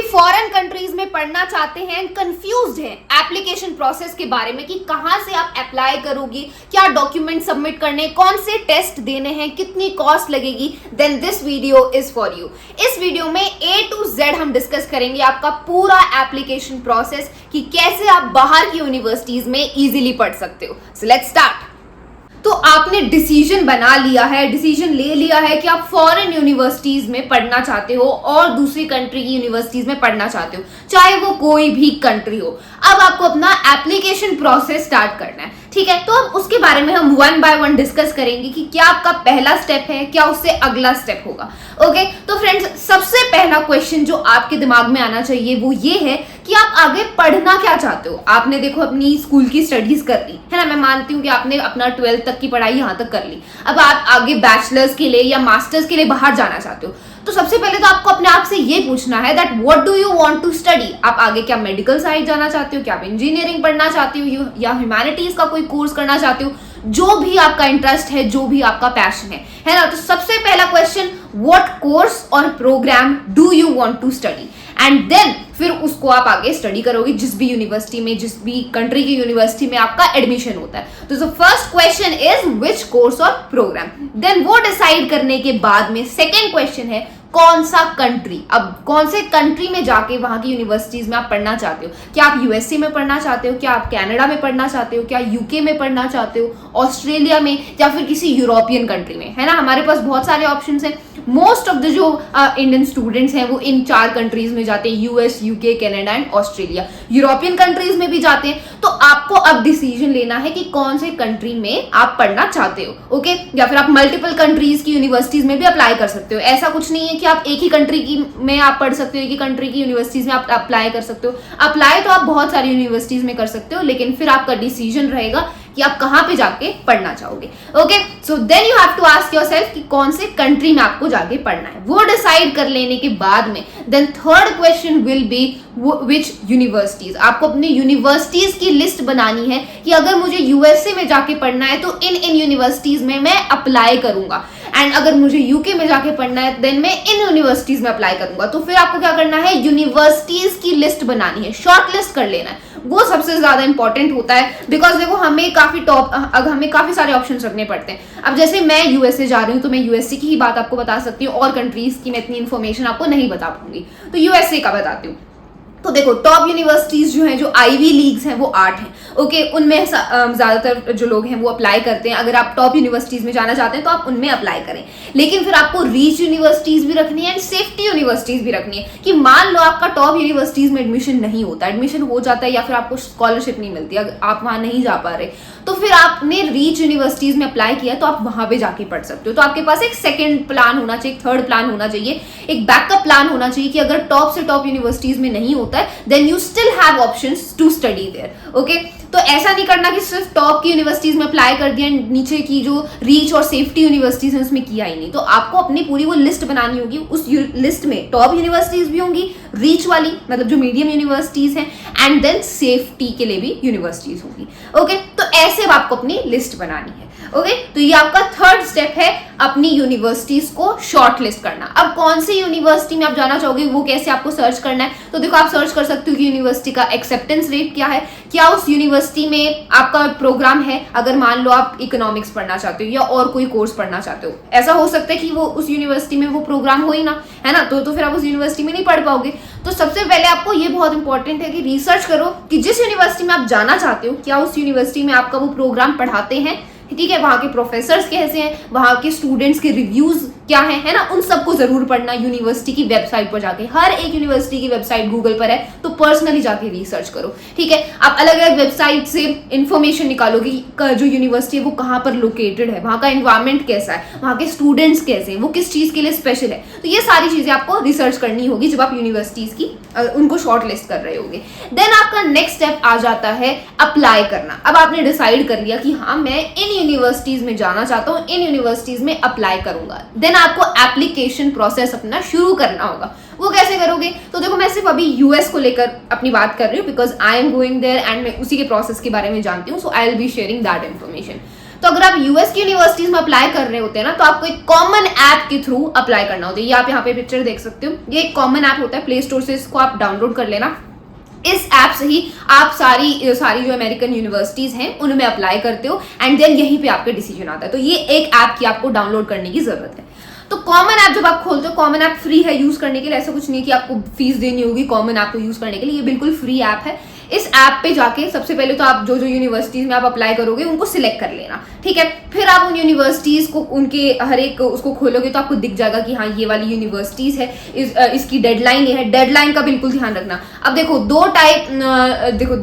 Foreign countries में पढ़ना चाहते हैं, कंफ्यूज्ड हैं एप्लीकेशन प्रोसेस के बारे में कि कहां से आप अप्लाई करोगी, क्या डॉक्यूमेंट सबमिट करने, कौन से टेस्ट देने हैं, कितनी कॉस्ट लगेगी, then this video is for you. इस वीडियो में A to Z हम डिस्कस करेंगे आपका पूरा एप्लीकेशन प्रोसेस कि कैसे आप बाहर की यूनिवर्सिटीज में इजीली पढ़ सकते हो। So let's start. तो आपने डिसीजन बना लिया है, डिसीजन ले लिया है कि आप फॉरेन यूनिवर्सिटीज में पढ़ना चाहते हो और दूसरी कंट्री की यूनिवर्सिटीज में पढ़ना चाहते हो, चाहे वो कोई भी कंट्री हो। अब आपको अपना एप्लीकेशन प्रोसेस स्टार्ट करना है, ठीक है। तो अब उसके बारे में हम वन बाय वन डिस्कस करेंगे कि क्या आपका पहला स्टेप है, क्या उससे अगला स्टेप होगा। ओके, तो फ्रेंड्स, सबसे पहला क्वेश्चन जो आपके दिमाग में आना चाहिए वो ये है कि आप आगे पढ़ना क्या चाहते हो। आपने देखो अपनी स्कूल की स्टडीज कर ली है ना, मैं मानती हूँ कि आपने अपना 12th तक की पढ़ाई यहाँ तक कर ली। अब आप आगे बैचलर्स के लिए या मास्टर्स के लिए बाहर जाना चाहते हो, तो सबसे पहले तो आपको अपने आप से ये पूछना है that what do you want to study. आप आगे क्या मेडिकल साइड जाना चाहते हो, क्या आप इंजीनियरिंग पढ़ना चाहते हो या ह्यूमैनिटीज का कोई कोर्स करना चाहते हो, जो भी आपका इंटरेस्ट है, जो भी आपका पैशन है ना। तो सबसे पहला क्वेश्चन, व्हाट कोर्स और programme do you want to study, and then फिर उसको आप आगे स्टडी करोगे जिस भी यूनिवर्सिटी में, जिस भी कंट्री की यूनिवर्सिटी में आपका एडमिशन होता है। तो the first question is which course और प्रोग्राम। देन वो डिसाइड करने के बाद में सेकेंड क्वेश्चन है कौन सा कंट्री। अब कौन से कंट्री में जाके वहां की यूनिवर्सिटीज में आप पढ़ना चाहते हो, क्या आप यूएसए में पढ़ना चाहते हो, क्या आप कनाडा में पढ़ना चाहते हो, क्या यूके में पढ़ना चाहते हो, ऑस्ट्रेलिया में, या फिर किसी यूरोपियन कंट्री में, है ना। हमारे पास बहुत सारे ऑप्शंस हैं। मोस्ट ऑफ द जो इंडियन स्टूडेंट्स हैं वो इन 4 कंट्रीज में जाते हैं, US, UK, Canada and Australia. European countries में भी जाते हैं। तो आपको अब डिसीजन लेना है कि कौन से कंट्री में आप पढ़ना चाहते हो, ओके। या फिर आप मल्टीपल कंट्रीज की यूनिवर्सिटीज में भी अप्लाई कर सकते हो। ऐसा कुछ नहीं है कि आप एक ही कंट्री की में आप पढ़ सकते हो, एक ही कंट्री की यूनिवर्सिटीज में आप अप्लाई कर सकते हो। अप्लाई तो आप बहुत सारी यूनिवर्सिटीज में कर सकते हो, लेकिन फिर आपका डिसीजन रहेगा कि आप कहां पे जाके पढ़ना चाहोगे। Okay, so then you have to ask yourself कि कौन से कंट्री में आपको जाके पढ़ना है। वो डिसाइड कर लेने के बाद में then third question will be which universities. आपको अपनी यूनिवर्सिटीज की लिस्ट बनानी है कि अगर मुझे यूएसए में जाके पढ़ना है तो इन यूनिवर्सिटीज में मैं अप्लाई करूंगा, एंड अगर मुझे यूके में जाके पढ़ना है देन मैं इन यूनिवर्सिटीज में अप्लाई करूंगा। तो फिर आपको क्या करना है, यूनिवर्सिटीज की लिस्ट बनानी है, शॉर्ट लिस्ट कर लेना है। वो सबसे ज्यादा इंपॉर्टेंट होता है, बिकॉज देखो हमें काफी सारे ऑप्शंस रखने पड़ते हैं। अब जैसे मैं यूएसए जा रही हूँ तो मैं यूएसए की ही बात आपको बता सकती हूँ, और कंट्रीज की मैं इतनी इन्फॉर्मेशन आपको नहीं बता पाऊंगी। तो यूएसए का बताती हूँ। तो देखो टॉप यूनिवर्सिटीज जो हैं, जो आईवी लीग्स हैं, वो 8 हैं, ओके। उनमें ज्यादातर जो लोग हैं वो अप्लाई करते हैं। अगर आप टॉप यूनिवर्सिटीज में जाना चाहते हैं तो आप उनमें अप्लाई करें, लेकिन फिर आपको रीच यूनिवर्सिटीज भी रखनी है एंड सेफ्टी यूनिवर्सिटीज भी रखनी है कि मान लो आपका टॉप यूनिवर्सिटीज में एडमिशन नहीं होता, एडमिशन हो जाता है या फिर आपको स्कॉलरशिप नहीं मिलती, अगर आप वहां नहीं जा पा रहे, तो फिर आपने रीच यूनिवर्सिटीज में अप्लाई किया तो आप वहां पे जाके पढ़ सकते हो। तो आपके पास एक सेकंड प्लान होना चाहिए, एक थर्ड प्लान होना चाहिए, एक बैकअप प्लान होना चाहिए कि अगर टॉप से टॉप यूनिवर्सिटीज में नहीं होता है then you still have options to study there, okay. तो ऐसा नहीं करना कि सिर्फ टॉप की यूनिवर्सिटीज में अप्लाई कर दिया, नीचे की जो रीच और सेफ्टी यूनिवर्सिटीज हैं उसमें किया ही नहीं। तो आपको अपनी पूरी वो लिस्ट बनानी होगी, उस लिस्ट में टॉप यूनिवर्सिटीज भी होंगी, रीच वाली मतलब जो मीडियम यूनिवर्सिटीज हैं, एंड देन सेफ्टी के लिए भी यूनिवर्सिटीज होंगी, ओके। तो ऐसे आपको अपनी लिस्ट बनानी है, ओके। तो ये आपका थर्ड स्टेप है, अपनी यूनिवर्सिटीज को शॉर्ट लिस्ट करना। अब कौन सी यूनिवर्सिटी में आप जाना चाहोगे वो कैसे आपको सर्च करना है, तो देखो आप सर्च कर सकते हो कि यूनिवर्सिटी का एक्सेप्टेंस रेट क्या है, क्या उस यूनिवर्सिटी में आपका प्रोग्राम है। अगर मान लो आप इकोनॉमिक्स पढ़ना चाहते हो या और कोई कोर्स पढ़ना चाहते हो, ऐसा हो सकता है कि वो उस यूनिवर्सिटी में वो प्रोग्राम हो ही ना, है ना, तो फिर आप उस यूनिवर्सिटी में नहीं पढ़ पाओगे। तो सबसे पहले आपको ये बहुत इंपॉर्टेंट है कि रिसर्च करो कि जिस यूनिवर्सिटी में आप जाना चाहते हो क्या उस यूनिवर्सिटी में आपका वो प्रोग्राम पढ़ाते हैं, ठीक है, वहां के प्रोफेसर्स कैसे हैं, वहां के स्टूडेंट्स के रिव्यूज क्या है ना, उन सबको जरूर पढ़ना। यूनिवर्सिटी की वेबसाइट पर जाके, हर एक यूनिवर्सिटी की वेबसाइट गूगल पर है, तो पर्सनली जाके रिसर्च करो, ठीक है। आप अलग अलग वेबसाइट से इंफॉर्मेशन निकालोगे कि जो यूनिवर्सिटी है वो कहाँ पर लोकेटेड है, वहां का एनवायरमेंट कैसा है, वहां के स्टूडेंट्स कैसे हैं, वो किस चीज के लिए स्पेशल है। तो ये सारी चीजें आपको रिसर्च करनी होगी जब आप यूनिवर्सिटीज की उनको शॉर्ट लिस्ट कर रहे होगे। देन आपका नेक्स्ट स्टेप आ जाता है अप्लाई करना। अब आपने डिसाइड कर लिया कि हाँ मैं इन यूनिवर्सिटीज में जाना चाहता हूँ, इन यूनिवर्सिटीज में अप्लाई करूंगा। देन आपको एप्लीकेशन प्रोसेस अपना शुरू करना होगा। वो कैसे करोगे, तो देखो मैं सिर्फ अभी यूएस को लेकर अपनी बात कर रही हूँ because I am going there and मैं उसी के प्रोसेस के बारे में जानती हूँ, so I will be sharing that information. तो अगर आप यूएस की यूनिवर्सिटीज में अप्लाई कर रहे होते हैं ना, तो आपको एक कॉमन ऐप के थ्रू अप्लाई करना होता है। ये आप यहाँ पे पिक्चर देख सकते हो, ये एक कॉमन ऐप होता है, प्ले स्टोर से इसको आप डाउनलोड कर लेना। इस ऐप से ही आप सारी जो अमेरिकन यूनिवर्सिटीज हैं उनमें अप्लाई करते हो एंड देन यहीं पे आपका डिसीजन आता है। तो ये एक ऐप की आपको डाउनलोड करने की जरूरत है। तो कॉमन ऐप जब आप खोलते हो, कॉमन ऐप फ्री है यूज करने के लिए, ऐसा कुछ नहीं कि आपको फीस देनी होगी कॉमन ऐप को यूज करने के लिए, ये बिल्कुल फ्री ऐप है। इस ऐप पे जाके सबसे पहले तो आप जो यूनिवर्सिटीज में आप अप्लाई करोगे उनको सिलेक्ट कर लेना, ठीक है। फिर आप उन यूनिवर्सिटीज को उनके हर एक उसको खोलोगे तो आपको दिख जाएगा कि हाँ ये वाली यूनिवर्सिटीज है, इसकी डेडलाइन ये है। डेडलाइन का बिल्कुल ध्यान रखना। अब देखो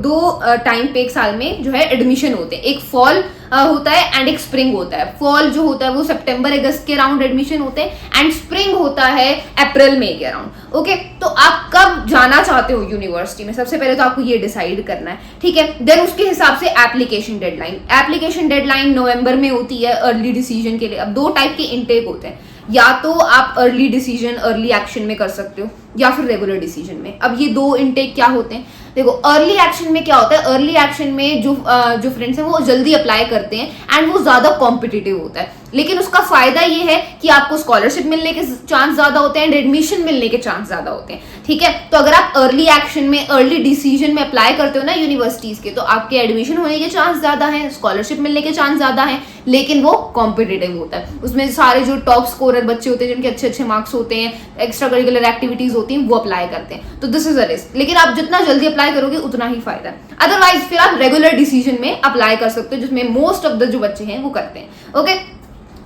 दो टाइम पे एक साल में जो है एडमिशन होते हैं, एक फॉल होता है एंड एक स्प्रिंग होता है। फॉल जो होता है वो सितंबर अगस्त के अराउंड एडमिशन होते हैं एंड स्प्रिंग होता है अप्रैल मई के अराउंड। ओके, तो आप कब जाना चाहते हो यूनिवर्सिटी में, सबसे पहले तो आपको ये डिसाइड करना है, ठीक है। देन उसके हिसाब से एप्लीकेशन डेडलाइन नवंबर में होती है अर्ली डिसीजन के लिए। अब दो टाइप के इनटेक होते हैं, या तो आप अर्ली डिसीजन अर्ली एक्शन में कर सकते हो या फिर रेगुलर डिसीजन में। अब ये दो इनटेक क्या होते हैं, देखो अर्ली एक्शन में क्या होता है, अर्ली एक्शन में जो फ्रेंड्स हैं वो जल्दी अप्लाई करते हैं एंड वो ज्यादा कॉम्पिटिटिव होता है, लेकिन उसका फायदा ये है कि आपको स्कॉलरशिप मिलने के चांस ज्यादा होते हैं एंड एडमिशन मिलने के चांस ज्यादा होते हैं, ठीक है। तो अगर आप अर्ली एक्शन में अर्ली डिसीजन में अप्लाई करते हो ना यूनिवर्सिटीज के, तो आपके एडमिशन होने के चांस ज्यादा है, स्कॉलरशिप मिलने के चांस ज्यादा है, लेकिन वो कॉम्पिटिटिव होता है। उसमें सारे जो टॉप स्कोरर बच्चे होते हैं जिनके अच्छे अच्छे मार्क्स होते हैं, एक्स्ट्रा करिकुलर एक्टिविटीज होती हैं, वो अप्लाई करते हैं। तो दिस इज अ रिस्क, लेकिन आप जितना जल्दी अप्लाई करोगे उतना ही फायदा है। अदरवाइज फिर आप रेगुलर डिसीजन में अप्लाई कर सकते हो, जिसमें मोस्ट ऑफ द जो बच्चे हैं वो करते हैं। ओके,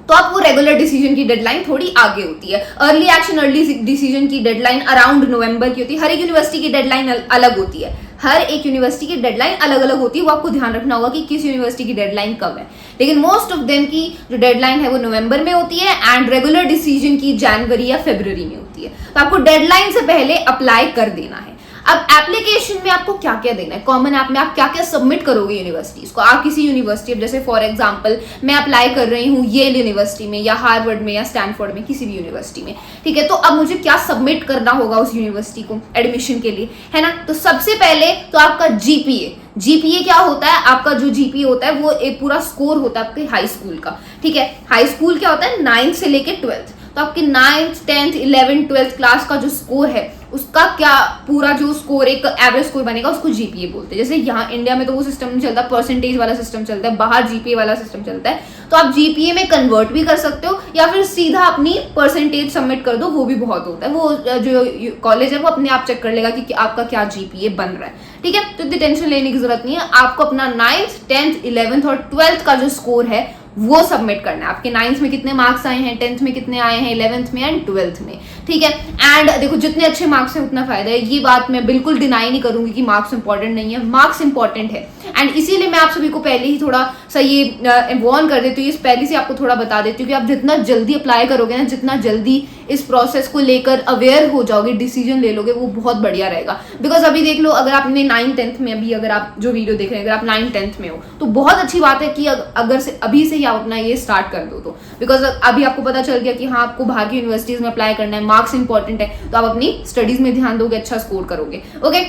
तो आप वो रेगुलर डिसीजन की डेडलाइन थोड़ी आगे होती है। अर्ली एक्शन अर्ली डिसीजन की डेडलाइन अराउंड नवंबर की होती है। हर एक यूनिवर्सिटी की डेडलाइन अलग होती है, हर एक यूनिवर्सिटी की डेडलाइन अलग अलग होती है। वो आपको ध्यान रखना होगा कि किस यूनिवर्सिटी की डेडलाइन कब है, लेकिन मोस्ट ऑफ देम की जो डेडलाइन है वो नवंबर में होती है एंड रेगुलर डिसीजन की जनवरी या फरवरी में होती है। तो आपको डेडलाइन से पहले अप्लाई कर देना है। अब एप्लीकेशन में आपको क्या क्या देना है, कॉमन ऐप में आप क्या क्या सबमिट करोगे यूनिवर्सिटीज को। आप किसी यूनिवर्सिटी, जैसे फॉर एग्जांपल मैं अप्लाई कर रही हूँ येल यूनिवर्सिटी में या हार्वर्ड में या स्टैनफोर्ड में, किसी भी यूनिवर्सिटी में, ठीक है। तो अब मुझे क्या सबमिट करना होगा उस यूनिवर्सिटी को एडमिशन के लिए, है ना। तो सबसे पहले तो आपका जीपीए क्या होता है, आपका जो जीपीए होता है वो एक पूरा स्कोर होता है आपके हाई स्कूल का, ठीक है। हाई स्कूल क्या होता है, 9th से लेके 12th, तो आपके 9th 10th 11th 12th class का जो स्कोर है उसका क्या पूरा जो स्कोर एक एवरेज स्कोर बनेगा उसको जीपीए बोलते हैं। जैसे यहाँ इंडिया में तो वो सिस्टम नहीं चलता, परसेंटेज वाला सिस्टम चलता है, बाहर जीपीए वाला सिस्टम चलता है। तो आप जीपीए में कन्वर्ट भी कर सकते हो या फिर सीधा अपनी परसेंटेज सबमिट कर दो, वो भी बहुत होता है। वो जो कॉलेज है वो अपने आप चेक कर लेगा कि आपका क्या जीपीए बन रहा है, ठीक है। तो इतनी टेंशन लेने की जरूरत नहीं है। आपको अपना 9th 10th 11th और 12th का जो स्कोर है वो सबमिट करना है। आपके 9th में कितने मार्क्स आए हैं, 10th में कितने आए हैं, 11th में एंड 12th में, ठीक है। एंड देखो जितने अच्छे मार्क्स हैं उतना फायदा है। ये बात मैं बिल्कुल डिनाई नहीं करूंगी कि मार्क्स इंपॉर्टेंट नहीं है, मार्क्स इंपॉर्टेंट है। एंड इसीलिए मैं आप सभी को पहले ही थोड़ा सा ये वार्न कर देती हूँ, ये पहले से आपको थोड़ा बता देती हूँ कि आप जितना जल्दी अप्लाई करोगे ना, जितना जल्दी इस प्रोसेस को लेकर अवेयर हो जाओगे, डिसीजन ले लोगे, वो बहुत बढ़िया रहेगा। बिकॉज अभी देख लो, अगर आपने 9th 10th में, अभी अगर आप जो वीडियो देख रहे हैं अगर आप 9th 10th में हो तो बहुत अच्छी बात है कि अगर से अभी से ही आप अपना ये स्टार्ट कर दो। तो बिकॉज अभी आपको पता चल गया कि हाँ आपको बाहर की यूनिवर्सिटीज में अप्लाई करना है, मार्क्स इंपॉर्टेंट है, तो आप अपनी स्टडीज में ध्यान दोगे, अच्छा स्कोर करोगे। ओके,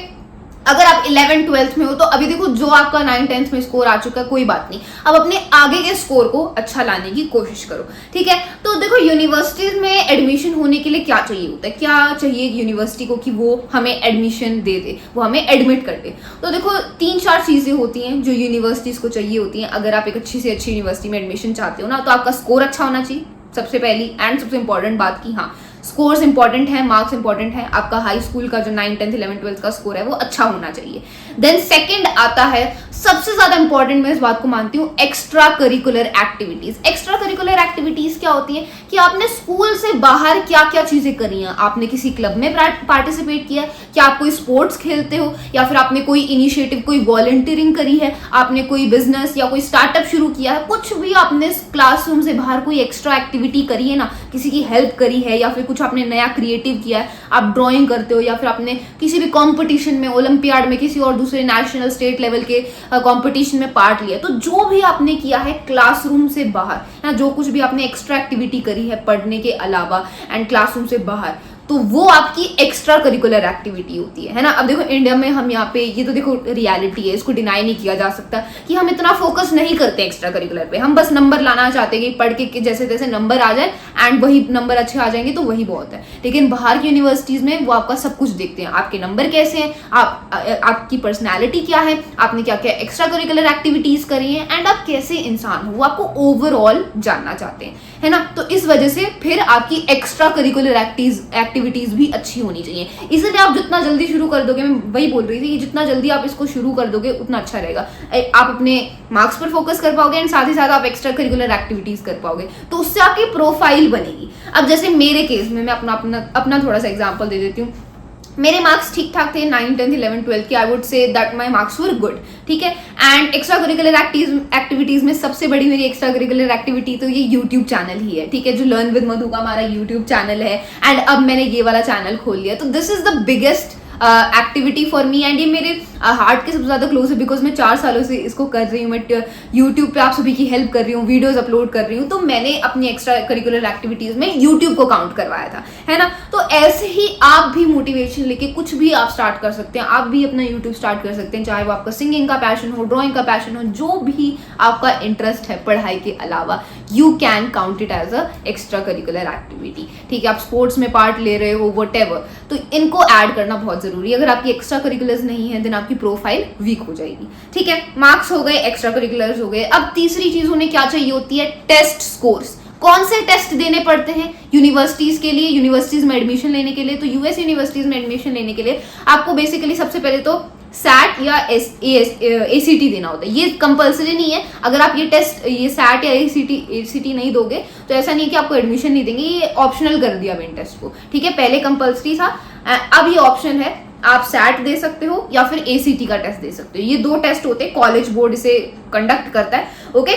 अगर आप 11th 12th में हो तो अभी देखो जो आपका 9th 10th में स्कोर आ चुका है कोई बात नहीं, अब अपने आगे के स्कोर को अच्छा लाने की कोशिश करो, ठीक है। तो देखो यूनिवर्सिटीज में एडमिशन होने के लिए क्या चाहिए होता है, क्या चाहिए यूनिवर्सिटी को कि वो हमें एडमिशन दे दे, वो हमें एडमिट कर दे। तो देखो 3-4 चीजें होती हैं जो यूनिवर्सिटीज को चाहिए होती हैं। अगर आप एक अच्छी से अच्छी यूनिवर्सिटी में एडमिशन चाहते हो ना, तो आपका स्कोर अच्छा होना चाहिए सबसे पहली एंड सबसे इंपॉर्टेंट बात की हाँ स्कोर्स इंपॉर्टेंट है, मार्क्स इंपॉर्टेंट है। आपका हाई स्कूल का जो 9th 10th 11th 12th का स्कोर है वो अच्छा होना चाहिए। देन सेकंड आता है, सबसे ज्यादा इंपॉर्टेंट मैं इस बात को मानती हूँ, extra curricular activities. Extra curricular activities क्या होती है कि आपने स्कूल से बाहर क्या क्या चीजें करी हैं। आपने किसी क्लब में पार्टिसिपेट किया, क्या आप कोई स्पोर्ट्स खेलते हो, या फिर आपने कोई इनिशिएटिव, कोई वॉलंटियरिंग करी है, आपने कोई बिजनेस या कोई स्टार्टअप शुरू किया है, कुछ भी आपने क्लासरूम से बाहर कोई एक्स्ट्रा एक्टिविटी करी है ना, किसी की हेल्प करी है या फिर कुछ आपने नया क्रिएटिव किया है, आप ड्राइंग करते हो या फिर आपने किसी भी कंपटीशन में, ओलंपियाड में, किसी और दूसरे नेशनल स्टेट लेवल के कंपटीशन में पार्ट लिया, तो जो भी आपने किया है क्लासरूम से बाहर ना, जो कुछ भी आपने एक्स्ट्रा एक्टिविटी करी है पढ़ने के अलावा एंड क्लासरूम से बाहर, तो वो आपकी एक्स्ट्रा करिकुलर एक्टिविटी होती है ना। अब देखो इंडिया में हम यहाँ पे, ये तो देखो रियलिटी है, इसको डिनाई नहीं किया जा सकता कि हम इतना फोकस नहीं करते एक्स्ट्रा करिकुलर पे। हम बस नंबर लाना चाहते हैं कि पढ़ के जैसे तैसे नंबर आ जाए एंड वही नंबर अच्छे आ जाएंगे तो वही बहुत है। लेकिन बाहर की यूनिवर्सिटीज में वो आपका सब कुछ देखते हैं, आपके नंबर कैसे हैं, आपकी पर्सनैलिटी क्या है, आपने क्या क्या एक्स्ट्रा करिकुलर एक्टिविटीज करी है एंड आप कैसे इंसान हो, वो आपको ओवरऑल जानना चाहते हैं, है ना। तो इस वजह से फिर आपकी एक्स्ट्रा करिकुलर एक्टिविटीज भी अच्छी होनी चाहिए। इसलिए आप जितना जल्दी शुरू कर दोगे, मैं वही बोल रही थी कि जितना जल्दी आप इसको शुरू कर दोगे उतना अच्छा रहेगा। आप अपने मार्क्स पर फोकस कर पाओगे एंड साथ ही साथ आप एक्स्ट्रा करिकुलर एक्टिविटीज कर पाओगे, तो उससे आपकी प्रोफाइल बनेगी। अब जैसे मेरे केस में मैं अपना थोड़ा सा एग्जाम्पल दे देती हूँ। मेरे मार्क्स ठीक ठाक थे 9, 10, 11, 12 के, I would say that my marks were good, ठीक है। एंड एक्स्ट्रा करिकुलर एक्टिविटीज में सबसे बड़ी मेरी एक्स्ट्रा करिकुलर एक्टिविटी तो ये यूट्यूब चैनल ही है, ठीक है, जो लर्न विद मधु का हमारा यूट्यूब चैनल है। एंड अब मैंने ये वाला चैनल खोल लिया, तो this is the biggest activity for me and ये मेरे हार्ट के सबसे ज्यादा क्लोज है, बिकॉज मैं 4 सालों से इसको कर रही हूँ। मैं यूट्यूब पे आप सभी की हेल्प कर रही हूँ, वीडियोस अपलोड कर रही हूँ, तो मैंने अपनी एक्स्ट्रा करिकुलर एक्टिविटीज में यूट्यूब को काउंट करवाया था, है ना। तो ऐसे ही आप भी मोटिवेशन लेके कुछ भी आप स्टार्ट कर सकते हैं, आप भी अपना यूट्यूब स्टार्ट कर सकते हैं, चाहे वो आपका सिंगिंग का पैशन हो, ड्रॉइंग का पैशन हो, जो भी आपका इंटरेस्ट है पढ़ाई के अलावा, you can count it as a extra curricular activity, ठीक है। आप स्पोर्ट्स में पार्ट ले रहे हो, व्हाटएवर, तो इनको ऐड करना बहुत जरूरी है। अगर आपकी एक्स्ट्रा करिकुलर्स नहीं है देन आपकी प्रोफाइल वीक हो जाएगी, ठीक है। मार्क्स हो गए, एक्स्ट्रा करिकुलर्स हो गए। अब तीसरी चीज उन्हें क्या चाहिए होती है, टेस्ट स्कोर्स। कौन से टेस्ट देने पड़ते हैं यूनिवर्सिटीज के लिए, यूनिवर्सिटीज में एडमिशन लेने के लिए? तो यूएस यूनिवर्सिटीज में एडमिशन लेने के लिए आपको बेसिकली सबसे पहले तो सैट या एसीटी देना होता है। ये कंपलसरी नहीं है, अगर आप ये टेस्ट, ये सैट या एसीटी नहीं दोगे तो ऐसा नहीं है कि आपको एडमिशन नहीं देंगे, ये ऑप्शनल कर दिया इन टेस्ट को, ठीक है। पहले कंपलसरी था, अब ये ऑप्शन है, आप सैट दे सकते हो या फिर एसीटी का टेस्ट दे सकते हो। ये 2 टेस्ट होते हैं, कॉलेज बोर्ड इसे कंडक्ट करता है, ओके।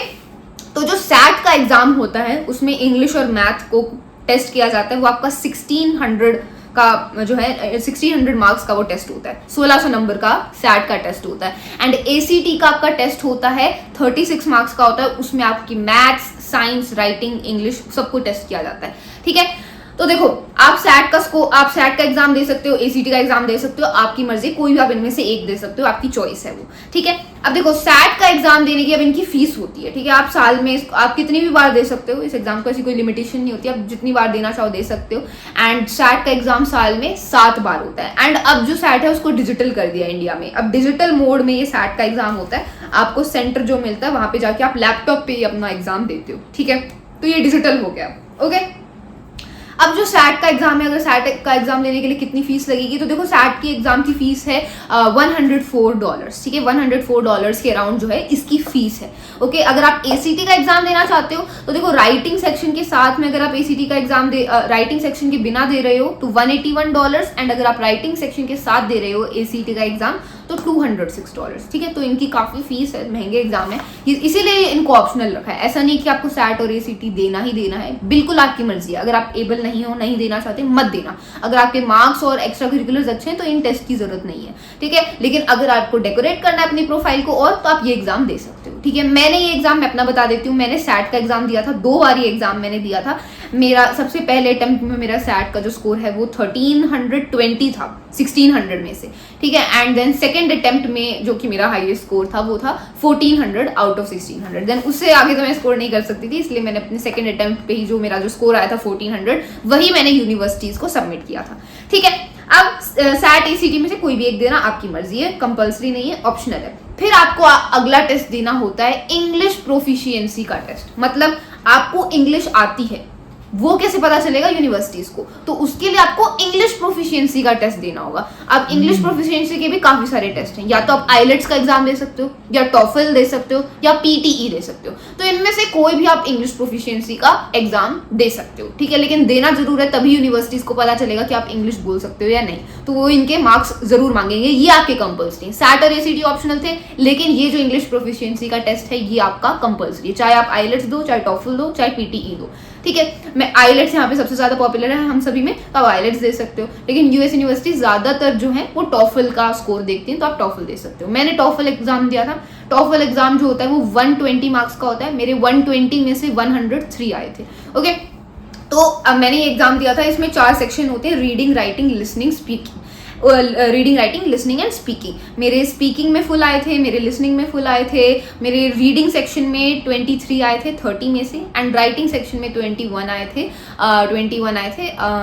तो जो सैट का एग्जाम होता है उसमें इंग्लिश और मैथ को टेस्ट किया जाता है, वो आपका 1600 का जो है 1600 मार्क्स का वो टेस्ट होता है, 1600 नंबर का सैट का टेस्ट होता है। एंड एसीटी का आपका टेस्ट होता है 36 मार्क्स का होता है, उसमें आपकी मैथ्स, साइंस, राइटिंग, इंग्लिश सबको टेस्ट किया जाता है, ठीक है। तो देखो आप सैट का एग्जाम दे सकते हो, एसीटी का एग्जाम दे सकते हो, आपकी मर्जी, कोई भी आप इनमें से एक दे सकते हो, आपकी चॉइस है वो, ठीक है। अब देखो सैट का एग्जाम देने की अब इनकी फीस होती है, ठीक है। आप साल में आप कितनी भी बार दे सकते हो इस एग्जाम को, ऐसी कोई लिमिटेशन नहीं होती, आप जितनी बार देना चाहो दे सकते हो। एंड सैट का एग्जाम साल में 7 बार होता है। एंड अब जो सैट है उसको डिजिटल कर दिया इंडिया में, अब डिजिटल मोड में ये सैट का एग्जाम होता है। आपको सेंटर जो मिलता है वहां पे जाके आप लैपटॉप पे ही अपना एग्जाम देते हो, ठीक है। तो ये डिजिटल हो गया, ओके। अब जो सैट का एग्जाम है, अगर सैट का एग्जाम लेने के लिए कितनी फीस लगेगी, तो देखो सैट की एग्जाम की फीस है $104, ठीक है। $104 के अराउंड जो है इसकी फीस है, ओके। अगर आप एसीटी का एग्जाम देना चाहते हो तो देखो राइटिंग सेक्शन के साथ में, अगर आप एसीटी का एग्जाम राइटिंग सेक्शन के बिना दे रहे हो तो $181, एंड अगर आप राइटिंग सेक्शन के साथ दे रहे हो एसीटी का एग्जाम तो $206, ठीक है। तो इनकी काफी फीस है, महंगे एग्जाम है, इसीलिए इनको ऑप्शनल रखा है। ऐसा नहीं कि आपको सैट और एसीटी देना ही देना है, बिल्कुल आपकी मर्जी है। अगर आप एबल नहीं हो, नहीं देना चाहते, मत देना। अगर आपके मार्क्स और एक्स्ट्रा करिकुलर्स अच्छे हैं तो इन टेस्ट की जरूरत नहीं है, ठीक है। लेकिन अगर आपको डेकोरेट करना है अपनी प्रोफाइल को और, तो आप ये एग्जाम दे सकते हो, ठीक है। मैंने ये एग्जाम, मैं अपना बता देती हूँ, मैंने सैट का एग्जाम दिया था, 2 बार ये एग्जाम मैंने दिया था। मेरा सबसे पहले अटेम्प्ट में मेरा सैट का जो स्कोर है वो 1320 था 1600 में से, ठीक है। एंड देन सेकंड अटेम्प्ट में जो कि मेरा हाईएस्ट स्कोर था वो था 1400 आउट ऑफ 1600। देन उससे आगे तो मैं स्कोर नहीं कर सकती थी, इसलिए मैंने अपने सेकंड अटेम्प्ट पे ही जो मेरा जो स्कोर आया था 1400, वही मैंने यूनिवर्सिटीज को सबमिट किया था, ठीक है। अब सैट एसीटी में से कोई भी एक देना आपकी मर्जी है, कंपलसरी नहीं है, ऑप्शनल है। फिर आपको अगला टेस्ट देना होता है इंग्लिश प्रोफिशिएंसी का टेस्ट, मतलब आपको इंग्लिश आती है, वो कैसे पता चलेगा यूनिवर्सिटीज को, तो उसके लिए आपको इंग्लिश प्रोफिशिएंसी का टेस्ट देना होगा। अब इंग्लिश प्रोफिशिएंसी के भी काफी सारे टेस्ट हैं, या तो आप आइलेट्स का एग्जाम दे सकते हो, या टॉफल दे सकते हो, या पीटीई दे सकते हो। तो इनमें से कोई भी आप इंग्लिश प्रोफिशिएंसी का एग्जाम दे सकते हो, ठीक है। लेकिन देना जरूर है, तभी यूनिवर्सिटीज को पता चलेगा कि आप इंग्लिश बोल सकते हो या नहीं, तो वो इनके मार्क्स जरूर मांगेंगे। ये आपके कंपल्सरी, सैट और एसीटी ऑप्शनल थे, लेकिन ये जो इंग्लिश प्रोफिशिएंसी का टेस्ट है ये आपका कंपल्सरी है, चाहे आप आइलेट्स दो, चाहे टॉफल दो, चाहे पीटीई दो, ठीक है। मैं आइलेट्स यहाँ पे सबसे ज्यादा पॉपुलर है हम सभी में, तो आप आइलेट्स दे सकते हो। लेकिन यूएस यूनिवर्सिटी ज्यादातर जो है वो टॉफल का स्कोर देखती हैं, तो आप टॉफल दे सकते हो। मैंने टॉफल एग्जाम दिया था, टॉफल एग्जाम जो होता है वो 120 मार्क्स का होता है, मेरे 120 में से 103 आए थे, ओके। तो अब मैंने ये एग्जाम दिया था, इसमें 4 सेक्शन होते हैं, reading, writing, listening, speaking. Reading, writing, listening and speaking. मेरे स्पीकिंग में फुल आए थे, मेरे लिसनिंग में फुल आए थे, मेरे रीडिंग सेक्शन में 23 आए थे 30 में से, एंड राइटिंग सेक्शन में 21 आए थे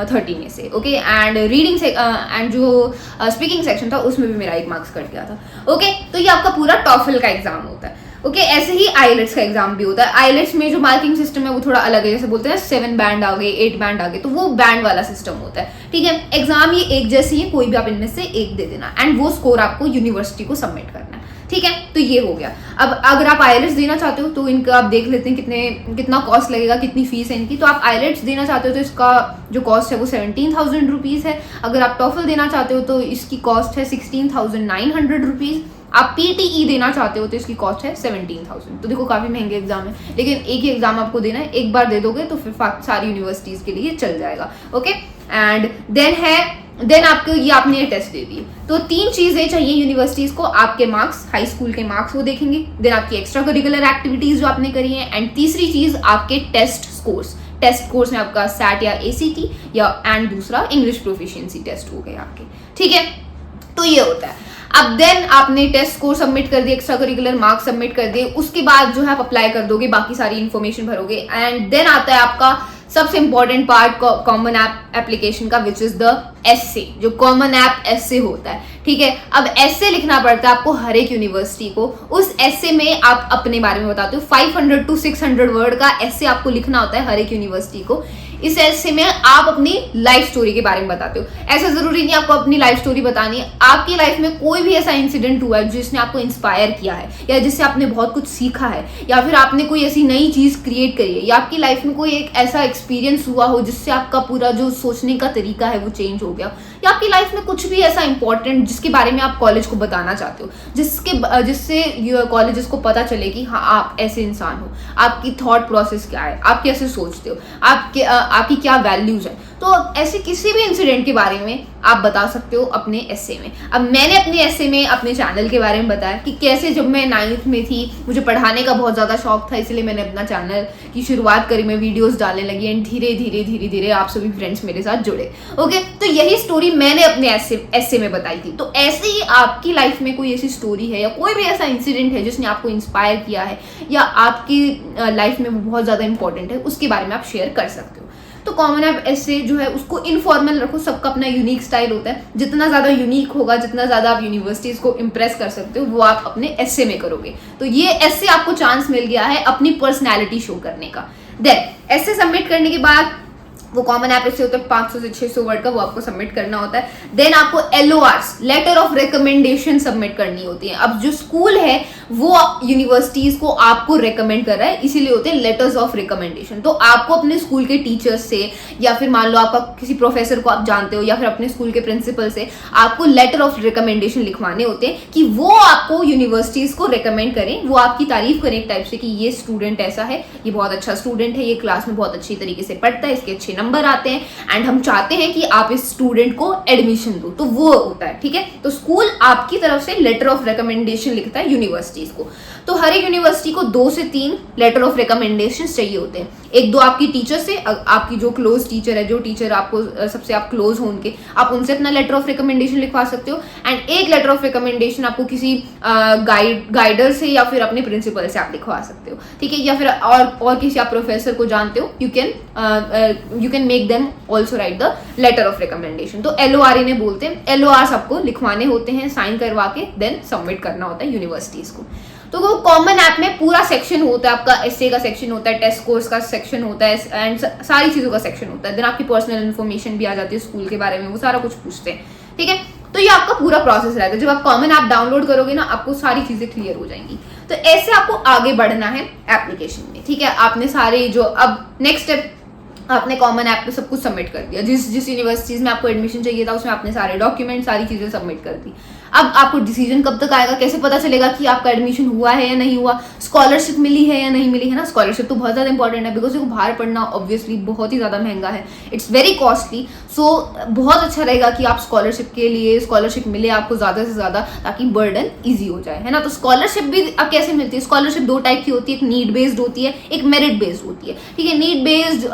30 में से। ओके, एंड रीडिंग से एंड जो स्पीकिंग सेक्शन था उसमें भी मेरा 1 मार्क्स कट गया था। ओके, तो ये आपका पूरा टॉफल का एग्जाम होता है। ओके, ऐसे ही आईलेट्स का एग्जाम भी होता है। आईलेट्स में जो मार्किंग सिस्टम है वो थोड़ा अलग है, जैसे बोलते हैं 7 बैंड आ गए, 8 बैंड आ गए, तो वो बैंड वाला सिस्टम होता है। ठीक है, एग्जाम ये एक जैसी है, कोई भी आप इनमें से एक दे देना, एंड वो स्कोर आपको यूनिवर्सिटी को सबमिट करना है। ठीक है, तो ये हो गया। अब अगर आप आईलेट्स देना चाहते हो तो इनका आप देख लेते हैं कितना कॉस्ट लगेगा, कितनी फीस है इनकी। तो आप आईलेट्स देना चाहते हो तो इसका जो कॉस्ट है वो 17,000 रुपीज़ है। अगर आप टॉफल देना चाहते हो तो इसकी कॉस्ट है 16,900 रुपीज़। आप पीटीई देना चाहते हो तो इसकी कॉस्ट है 17,000। तो देखो काफ़ी महंगे एग्जाम है, लेकिन एक ही एग्जाम आपको देना है, एक बार दे दोगे तो फिर सारी यूनिवर्सिटीज़ के लिए चल जाएगा। ओके, एंड देन आपको ये आपने ये टेस्ट दे दिए, तो 3 चीज़ें चाहिए यूनिवर्सिटीज़ को। आपके मार्क्स, हाई स्कूल के मार्क्स वो देखेंगे, देन आपकी एक्स्ट्रा करिकुलर एक्टिविटीज़ जो आपने करी है, एंड तीसरी चीज़ आपके टेस्ट स्कोर्स। टेस्ट कोर्स में आपका सैट या एसीटी या एंड दूसरा इंग्लिश प्रोफिशिएंसी टेस्ट हो गए आपके। ठीक है, तो ये होता है। अब देन आपने टेस्ट स्कोर सबमिट कर दिए, एक्स्ट्रा करिकुलर मार्क्स सबमिट कर दिए, उसके बाद जो है आप अप्लाई कर दोगे, बाकी सारी इन्फॉर्मेशन भरोगे, एंड देन आता है आपका सबसे important part common app application का, विच इज द एस्से, जो कॉमन ऐप एस्से होता है। ठीक है, अब एस्से लिखना पड़ता है आपको हर एक यूनिवर्सिटी को। उस एस्से में आप अपने बारे में बताते हो, 500 to 600 वर्ड का एस्से आपको लिखना होता है हर एक यूनिवर्सिटी को। इस एस्से में आप अपनी लाइफ स्टोरी के बारे में बताते हो। ऐसा जरूरी नहीं आपको अपनी लाइफ स्टोरी बतानी है, आपकी लाइफ में कोई भी ऐसा इंसिडेंट हुआ है जिसने आपको इंस्पायर किया है, या जिससे आपने बहुत कुछ सीखा है, या फिर आपने कोई ऐसी नई चीज क्रिएट करी है, या आपकी लाइफ में कोई एक ऐसा एक्सपीरियंस हुआ हो जिससे आपका पूरा जो सोचने का तरीका है वो चेंज हो गया, या आपकी लाइफ में कुछ भी ऐसा इंपॉर्टेंट जिसके बारे में आप कॉलेज को बताना चाहते हो, जिससे कॉलेजेस को पता चले कि हाँ आप ऐसे इंसान हो, आपकी थॉट प्रोसेस क्या है, आप कैसे सोचते हो, आपकी क्या वैल्यूज है। तो ऐसे किसी भी इंसिडेंट के बारे में आप बता सकते हो अपने एस्से में। अब मैंने अपने एस्से में अपने चैनल के बारे में बताया कि कैसे जब मैं 9th में थी मुझे पढ़ाने का बहुत ज़्यादा शौक था, इसलिए मैंने अपना चैनल की शुरुआत करी, मैं वीडियोस डालने लगी, एंड धीरे धीरे आप सभी फ्रेंड्स मेरे साथ जुड़े। ओके, तो यही स्टोरी मैंने अपने एस्से में बताई थी। तो ऐसे ही आपकी लाइफ में कोई ऐसी स्टोरी है या कोई भी ऐसा इंसिडेंट है जिसने आपको इंस्पायर किया है या आपकी लाइफ में वो बहुत ज़्यादा इंपॉर्टेंट है, उसके बारे में आप शेयर कर सकते हो। तो कॉमन ऐप एस्से जो है उसको इनफॉर्मल रखो, सबका अपना यूनिक स्टाइल होता है। जितना ज़्यादा यूनिक होगा, जितना ज़्यादा आप यूनिवर्सिटीज़ को इम्प्रेस कर सकते हो, वो आप अपने एस्से में करोगे। तो ये एस्से आपको चांस मिल गया है अपनी पर्सनैलिटी शो करने का। देन एस्से सबमिट करने के बाद वो कॉमन ऐप एस्से होता है 500 से 600 वर्ड का, वो आपको सबमिट करना होता है। देन आपको LORs, letter of recommendation submit करनी होती है। अब जो स्कूल है वो यूनिवर्सिटीज को आपको रेकमेंड कर रहा है, इसीलिए होते हैं लेटर्स ऑफ रिकमेंडेशन। तो आपको अपने स्कूल के टीचर्स से, या फिर मान लो आपका किसी प्रोफेसर को आप जानते हो, या फिर अपने स्कूल के प्रिंसिपल से आपको लेटर ऑफ रिकमेंडेशन लिखवाने होते हैं कि वो आपको यूनिवर्सिटीज को रेकमेंड करें, वो आपकी तारीफ करें एक टाइप से कि ये स्टूडेंट ऐसा है, ये बहुत अच्छा स्टूडेंट है, ये क्लास में बहुत अच्छी तरीके से पढ़ता है, इसके अच्छे नंबर आते हैं, एंड हम चाहते हैं कि आप इस स्टूडेंट को एडमिशन दो। तो वो होता है। ठीक है, तो स्कूल आपकी तरफ से लेटर ऑफ रिकमेंडेशन लिखता है यूनिवर्सिटीज को। तो हर एक यूनिवर्सिटी को 2 से 3 लेटर ऑफ रिकमेंडेशन चाहिए होते हैं। 1-2 आपकी टीचर से, आपकी जो क्लोज टीचर है, जो टीचर आपको सबसे आप क्लोज हो उनके, आप उनसे अपना लेटर ऑफ रिकमेंडेशन लिखवा सकते हो। एंड 1 लेटर ऑफ रिकमेंडेशन आपको किसी गाइडर से या फिर अपने प्रिंसिपल से आप लिखवा सकते हो। ठीक है, या फिर और किसी आप प्रोफेसर को जानते हो, you can make them also write the letter of recommendation. तो LOR इन्हें बोलते हैं। LORs आपको लिखवाने होते हैं, साइन करवा के देन सबमिट करना होता है यूनिवर्सिटीज को। तो वो कॉमन ऐप में पूरा सेक्शन होता है, आपका एस्से का सेक्शन होता है, टेस्ट कोर्स का सेक्शन होता है, एंड सारी चीज़ों का सेक्शन होता है। देन आपकी पर्सनल इन्फॉर्मेशन भी आ जाती है स्कूल के बारे में, वो सारा कुछ पूछते हैं। ठीक है, तो ये आपका पूरा प्रोसेस रहता है। जब आप कॉमन ऐप डाउनलोड करोगे ना, आपको सारी चीज़ें क्लियर हो जाएंगी। तो ऐसे आपको आगे बढ़ना है एप्लीकेशन में। ठीक है, आपने सारे जो अब नेक्स्ट स्टेप, आपने कॉमन ऐप पे सब कुछ सबमिट कर दिया, जिस यूनिवर्सिटीज़ में आपको एडमिशन चाहिए था उसमें आपने सारे डॉक्यूमेंट, सारी चीज़ें सबमिट कर दी। अब आपको डिसीजन कब तक आएगा, कैसे पता चलेगा कि आपका एडमिशन हुआ है या नहीं हुआ, स्कॉलरशिप मिली है या नहीं मिली है ना। स्कॉलरशिप तो बहुत ज़्यादा इंपॉर्टेंट है, बिकॉज देखो बाहर पढ़ना ऑब्वियसली बहुत ही ज़्यादा महंगा है, इट्स वेरी कॉस्टली। सो बहुत अच्छा रहेगा कि आप स्कॉलरशिप के लिए स्कॉलरशिप मिले आपको ज़्यादा से ज़्यादा, ताकि बर्डन ईजी हो जाए, है ना। तो स्कॉलरशिप भी अब कैसे मिलती है, स्कॉलरशिप 2 टाइप की होती है, एक नीड बेस्ड होती है, एक मेरिट बेस्ड होती है। ठीक है, नीड बेस्ड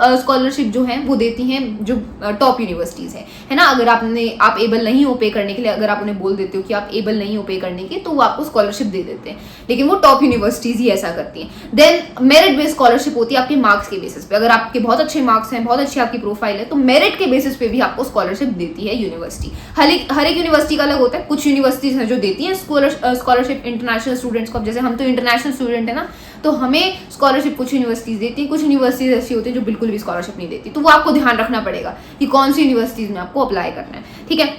स्कॉलरशिप जो है वो देती हैं जो टॉप यूनिवर्सिटीज है ना। अगर आप एबल नहीं हो पे करने के लिए, अगर आप उन्हें बोल देते हो कि आप एबल नहीं हो पे करने के, तो वो आपको स्कॉलरशिप दे देते हैं, लेकिन वो टॉप यूनिवर्सिटीज ही ऐसा करती हैं। देन मेरिट बेस्ड स्कॉलरशिप होती है आपके मार्क्स के बेसिस पे। अगर आपके बहुत अच्छे मार्क्स हैं, बहुत अच्छी आपकी प्रोफाइल है, तो मेरिट के बेसिस पे भी आपको स्कॉलरशिप देती है यूनिवर्सिटी। हर एक यूनिवर्सिटी का अलग होता है। कुछ यूनिवर्सिटीज हैं जो देती हैं स्कॉलरशिप इंटरनेशनल स्टूडेंट्स को। अब जैसे हम तो इंटरनेशनल स्टूडेंट है ना, तो हमें स्कॉलरशिप कुछ यूनिवर्सिटीज देती हैं, कुछ यूनिवर्सिटीज ऐसी होती हैं जो बिल्कुल भी स्कॉलरशिप नहीं देती। तो वो आपको ध्यान रखना पड़ेगा कि कौन सी यूनिवर्सिटीज में आपको अप्लाई करना है, ठीक है।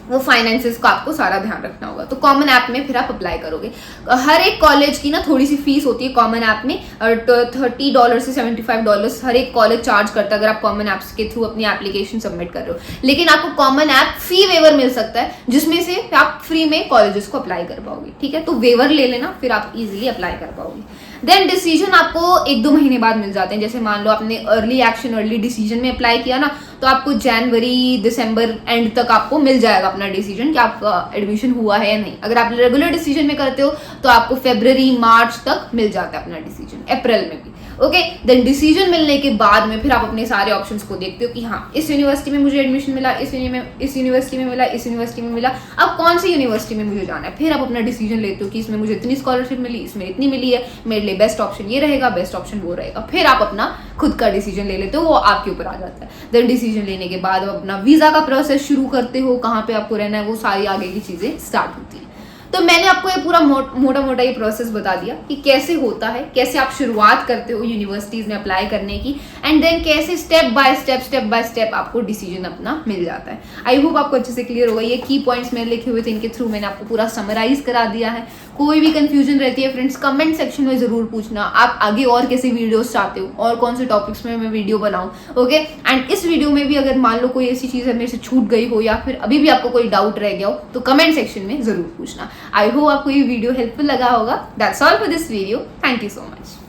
वो फाइनेंसेस का आपको सारा ध्यान रखना होगा। तो कॉमन ऐप में फिर आप अप्लाई करोगे। हर एक कॉलेज की ना थोड़ी सी फीस होती है कॉमन ऐप में, $30 से $75 हर एक कॉलेज चार्ज करता है अगर आप कॉमन ऐप्स के थ्रू अपनी एप्लीकेशन सबमिट कर रहे हो। लेकिन आपको कॉमन ऐप फी वेवर मिल सकता है, जिसमें से आप फ्री में कॉलेजेस को अप्लाई कर पाओगे, ठीक है। तो वेवर ले लेना, फिर आप इजिली अप्लाई कर पाओगे। देन डिसीजन आपको 1-2 महीने बाद मिल जाते हैं। जैसे मान लो आपने अर्ली डिसीजन में अप्लाई किया ना, तो आपको जनवरी दिसंबर एंड तक आपको मिल जाएगा अपना डिसीजन कि आपका एडमिशन हुआ है या नहीं। अगर आप रेगुलर डिसीजन में करते हो तो आपको फरवरी मार्च तक मिल जाता है अपना डिसीजन, अप्रैल में भी, ओके। देन डिसीजन मिलने के बाद में फिर आप अपने सारे ऑप्शंस को देखते हो कि हाँ, इस यूनिवर्सिटी में मुझे एडमिशन मिला, इस यूनिवर्सिटी में मिला, इस यूनिवर्सिटी में मिला, अब कौन सी यूनिवर्सिटी में मुझे जाना है। फिर आप अपना डिसीजन लेते हो कि इसमें मुझे इतनी स्कॉलरशिप मिली, इसमें इतनी मिली है, मेरे लिए बेस्ट ऑप्शन ये रहेगा, बेस्ट ऑप्शन वो रहेगा। फिर आप अपना खुद का डिसीजन ले लेते हो, वो आपके ऊपर आ जाता है। देन डिसीजन लेने के बाद आप अपना वीजा का प्रोसेस शुरू करते हो, कहाँ पे आपको रहना है, वो सारी आगे की चीजें स्टार्ट होती है। तो मैंने आपको ये पूरा मोटा ये प्रोसेस बता दिया कि कैसे होता है, कैसे आप शुरुआत करते हो यूनिवर्सिटीज में अप्लाई करने की, एंड देन कैसे स्टेप बाय स्टेप आपको डिसीजन अपना मिल जाता है। आई होप आपको अच्छे से क्लियर होगा। ये की पॉइंट्स मैंने लिखे हुए थे, इनके थ्रू मैंने आपको पूरा समराइज करा दिया है। कोई भी कंफ्यूजन रहती है फ्रेंड्स, कमेंट सेक्शन में जरूर पूछना। आप आगे और कैसे वीडियोस चाहते हो और कौन से टॉपिक्स में मैं वीडियो बनाऊं, ओके। एंड इस वीडियो में भी अगर मान लो कोई ऐसी चीज मेरे से छूट गई हो या फिर अभी भी आपको कोई डाउट रह गया हो, तो कमेंट सेक्शन में जरूर पूछना। आई होप आपको ये वीडियो हेल्पफुल लगा होगा। That's all for this video. Thank you so much.